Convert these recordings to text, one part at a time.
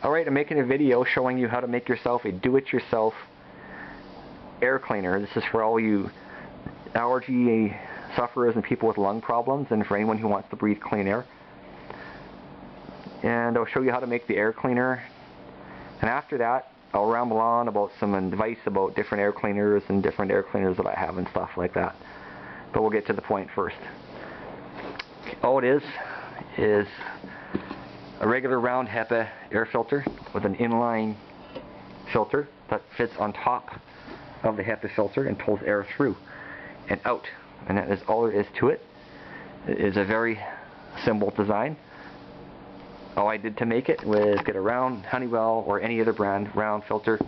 Alright, I'm making a video showing you how to make yourself a do-it-yourself air cleaner. This is for all you allergy sufferers and people with lung problems, and for anyone who wants to breathe clean air. And I'll show you how to make the air cleaner, and after that I'll ramble on about some advice about different air cleaners and different air cleaners that I have and stuff like that. But we'll get to the point first. All it is a regular round HEPA air filter with an inline filter that fits on top of the HEPA filter and pulls air through and out. And that is all there is to it. It is a very simple design. All I did to make it was get a round Honeywell or any other brand round filter,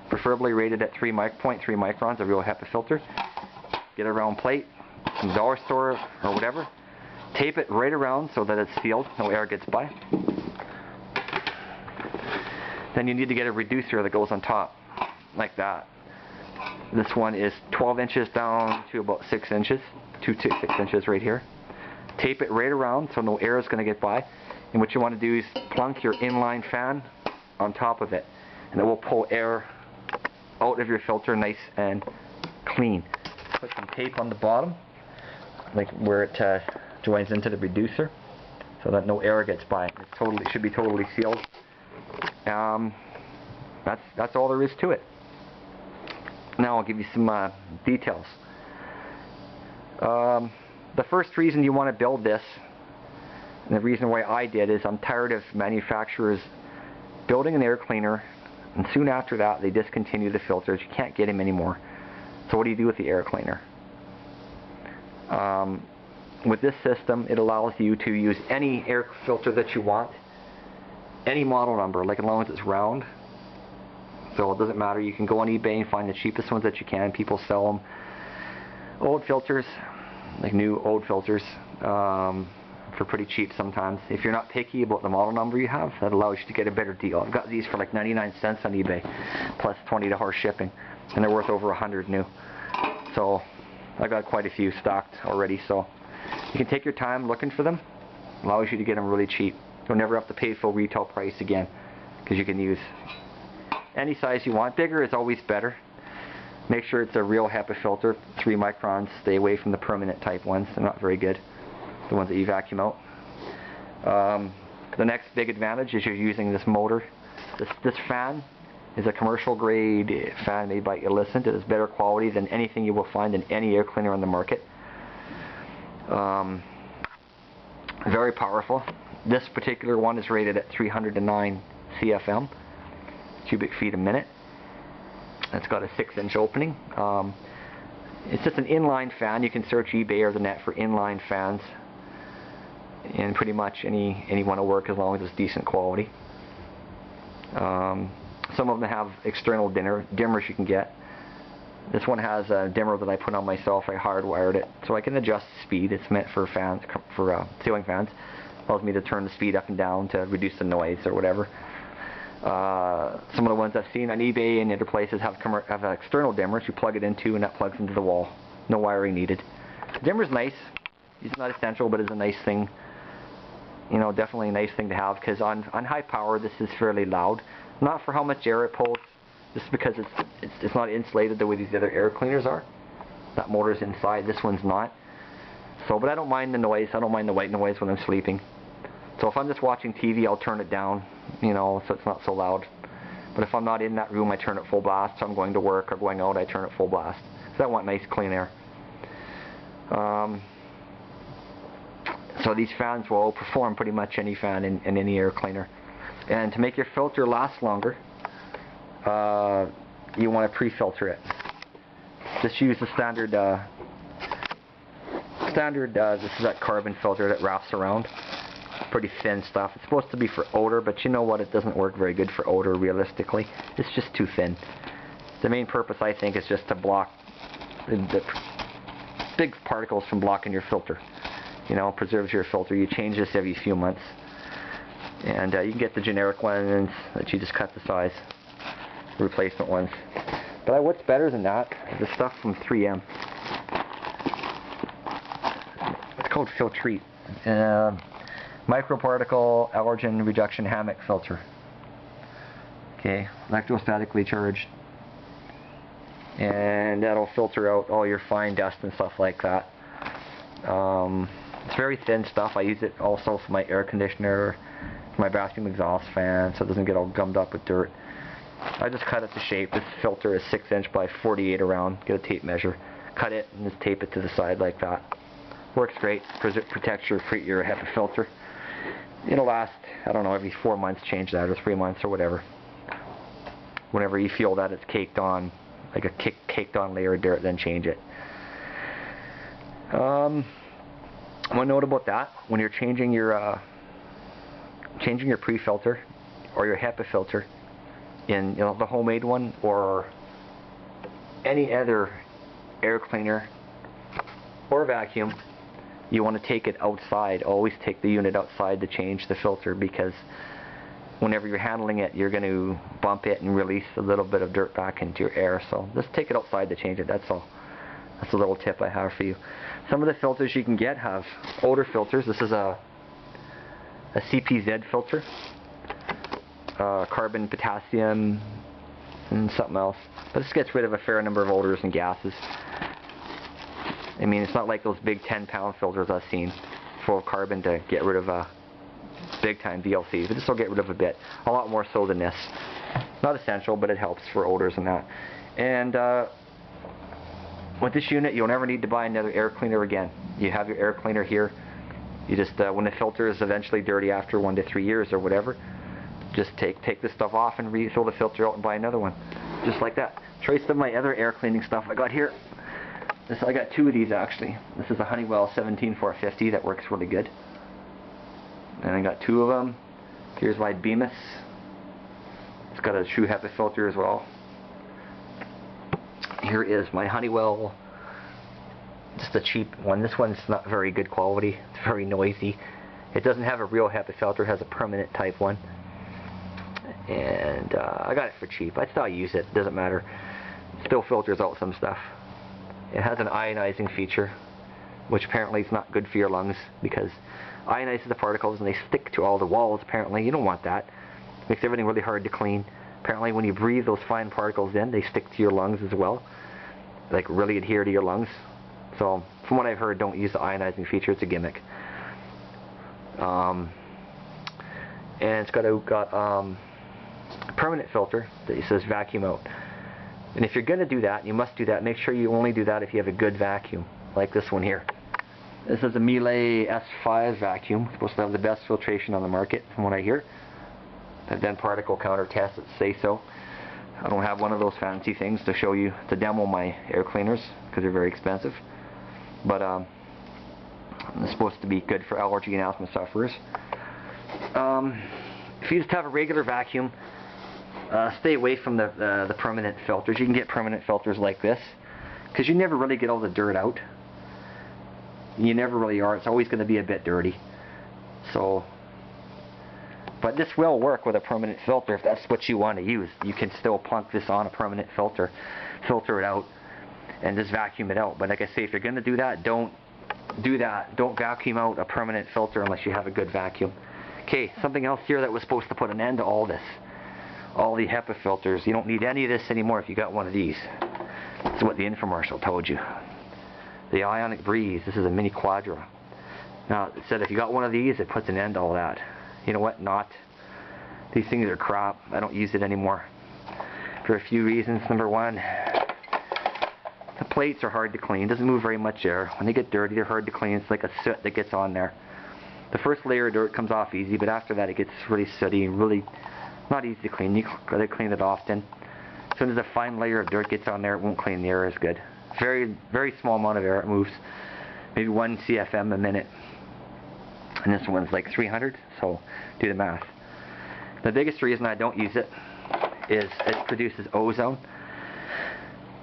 preferably rated at 0.3 microns, a real HEPA filter. Get a round plate from the dollar store or whatever. Tape it right around so that it's sealed, no air gets by. Then you need to get a reducer that goes on top, like that. This one is 12 inches down to about 6 inches, 2 to 6 inches right here. Tape it right around so no air is going to get by. And what you want to do is plunk your inline fan on top of it, and it will pull air out of your filter nice and clean. Put some tape on the bottom, like where it joins into the reducer, so that no air gets by. It should be totally sealed. That's all there is to it. Now I'll give you some details. The first reason you want to build this, and the reason why I did, is I'm tired of manufacturers building an air cleaner and soon after that they discontinue the filters. You can't get them anymore. So what do you do with the air cleaner? With this system, it allows you to use any air filter that you want, any model number, like as long as it's round. So it doesn't matter. You can go on eBay and find the cheapest ones that you can. People sell them. Old filters, like new old filters, for pretty cheap sometimes. If you're not picky about the model number you have, that allows you to get a better deal. I've got these for like 99 cents on eBay, plus $20 shipping, and they're worth over 100 new. So I got quite a few stocked already. So you can take your time looking for them. Allows you to get them really cheap. You'll never have to pay full retail price again, because you can use any size you want. Bigger is always better. Make sure it's a real HEPA filter, 3 microns. Stay away from the permanent type ones. They're not very good, the ones that you vacuum out. The next big advantage is you're using this motor. This fan is a commercial grade fan made by Elicent. It is better quality than anything you will find in any air cleaner on the market. Very powerful. This particular one is rated at 309 CFM, cubic feet a minute. It's got a 6-inch opening. It's just an inline fan. You can search eBay or the net for inline fans, and pretty much any one will work as long as it's decent quality. Some of them have external dimmers you can get. This one has a dimmer that I put on myself. I hardwired it so I can adjust the speed. It's meant for fans, for ceiling fans. Allows me to turn the speed up and down to reduce the noise or whatever. Some of the ones I've seen on eBay and other places have external dimmers. You plug it into and that plugs into the wall. No wiring needed. Dimmer's nice. It's not essential, but it's a nice thing. You know, definitely a nice thing to have, because on high power this is fairly loud. Not for how much air it pulls, just because it's not insulated the way these other air cleaners are. That motor's inside, this one's not. So, but I don't mind the noise. I don't mind the white noise when I'm sleeping. So if I'm just watching TV, I'll turn it down, you know, so it's not so loud. But if I'm not in that room, I turn it full blast. So I'm going to work or going out, I turn it full blast. So I want nice clean air. So these fans will outperform pretty much any fan in any air cleaner. And to make your filter last longer, you want to pre-filter it. Just use the standard, this is that carbon filter that wraps around. Pretty thin stuff. It's supposed to be for odor, but you know what? It doesn't work very good for odor realistically. It's just too thin. The main purpose, I think, is just to block the big particles from blocking your filter. You know, preserves your filter. You change this every few months. And you can get the generic ones that you just cut the size. Replacement ones. But what's better than that is the stuff from 3M. It's called Filtrete. Microparticle allergen reduction hammock filter. Okay, electrostatically charged. And that'll filter out all your fine dust and stuff like that. It's very thin stuff. I use it also for my air conditioner, for my bathroom exhaust fan, so it doesn't get all gummed up with dirt. I just cut it to shape. This filter is 6 inch by 48 around. Get a tape measure. Cut it and just tape it to the side like that. Works great. Protects your HEPA filter. It'll last, I don't know, every 4 months change that, or 3 months or whatever. Whenever you feel that it's caked on, like a caked on layer of dirt, then change it. One note about that, when you're changing your pre-filter or your HEPA filter in the homemade one or any other air cleaner or vacuum, you want to take it outside. Always take the unit outside to change the filter, because whenever you're handling it, you're going to bump it and release a little bit of dirt back into your air. So just take it outside to change it, that's all. That's a little tip I have for you. Some of the filters you can get have odor filters. This is a CPZ filter. Carbon, potassium, and something else. But this gets rid of a fair number of odors and gases. I mean, it's not like those big 10-pound filters I've seen full of carbon to get rid of big-time VLCs. But this will get rid of a bit. A lot more so than this. Not essential, but it helps for odors and that. And with this unit, you'll never need to buy another air cleaner again. You have your air cleaner here. You just, when the filter is eventually dirty after 1 to 3 years or whatever, just take this stuff off and refill the filter out and buy another one. Just like that. Choice of my other air cleaning stuff I got here. I got 2 of these actually. This is a Honeywell 17450 that works really good. And I got 2 of them. Here's my Bemis. It's got a true HEPA filter as well. Here is my Honeywell, just a cheap one. This one's not very good quality. It's very noisy. It doesn't have a real HEPA filter. It has a permanent type one. And I got it for cheap. I still use it. Doesn't matter. Still filters out some stuff. It has an ionizing feature, which apparently is not good for your lungs, because ionizes the particles and they stick to all the walls. Apparently, you don't want that. It makes everything really hard to clean. Apparently, when you breathe those fine particles in, they stick to your lungs as well, like really adhere to your lungs. So, from what I've heard, don't use the ionizing feature. It's a gimmick. And it's got a permanent filter that says vacuum out. And if you're going to do that, you must do that. Make sure you only do that if you have a good vacuum, like this one here. This is a Miele S5 vacuum. It's supposed to have the best filtration on the market, from what I hear. I've done particle counter tests that say so. I don't have one of those fancy things to show you, to demo my air cleaners, because they're very expensive. But it's supposed to be good for allergy and asthma sufferers. If you just have a regular vacuum, stay away from the permanent filters. You can get permanent filters like this, because you never really get all the dirt out. You never really are. It's always going to be a bit dirty. So, but this will work with a permanent filter if that's what you want to use. You can still plunk this on a permanent filter, filter it out, and just vacuum it out. But like I say, if you're going to do that, don't do that. Don't vacuum out a permanent filter unless you have a good vacuum. Okay, something else here that was supposed to put an end to all this. All the HEPA filters. You don't need any of this anymore if you got one of these. That's what the infomercial told you. The Ionic Breeze. This is a mini Quadra. Now, it said if you got one of these, it puts an end to all that. You know what? Not. These things are crap. I don't use it anymore. For a few reasons. Number one, the plates are hard to clean. It doesn't move very much air. When they get dirty, they're hard to clean. It's like a soot that gets on there. The first layer of dirt comes off easy, but after that it gets really sooty and really not easy to clean. You gotta clean it often. As soon as a fine layer of dirt gets on there, it won't clean the air as good. Very, very small amount of air it moves. Maybe 1 CFM a minute. And this one's like 300, so do the math. The biggest reason I don't use it is it produces ozone,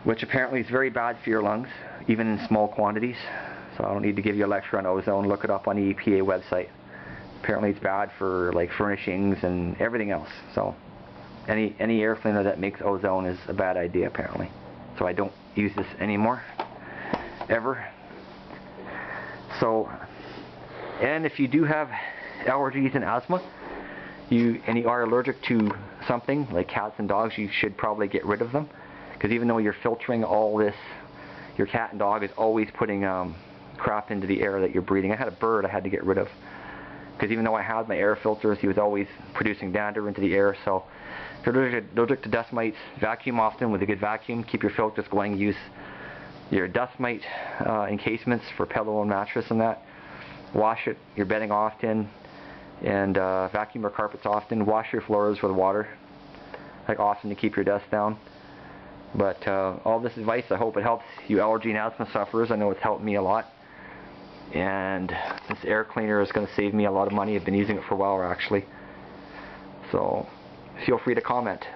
which apparently is very bad for your lungs, even in small quantities. So I don't need to give you a lecture on ozone. Look it up on the EPA website. Apparently it's bad for like furnishings and everything else. So any air cleaner that makes ozone is a bad idea apparently. So I don't use this anymore, ever. So, and if you do have allergies and asthma, and you are allergic to something, like cats and dogs, you should probably get rid of them. Because even though you're filtering all this, your cat and dog is always putting crap into the air that you're breathing. I had a bird I had to get rid of. Because even though I had my air filters, he was always producing dander into the air. So if you're allergic to dust mites, vacuum often with a good vacuum. Keep your filters going. Use your dust mite encasements for pillow and mattress and that. Wash your bedding often, and vacuum your carpets often. Wash your floors with water, like often, to keep your dust down. But all this advice, I hope it helps you allergy and asthma sufferers. I know it's helped me a lot. And this air cleaner is going to save me a lot of money. I've been using it for a while actually. So feel free to comment.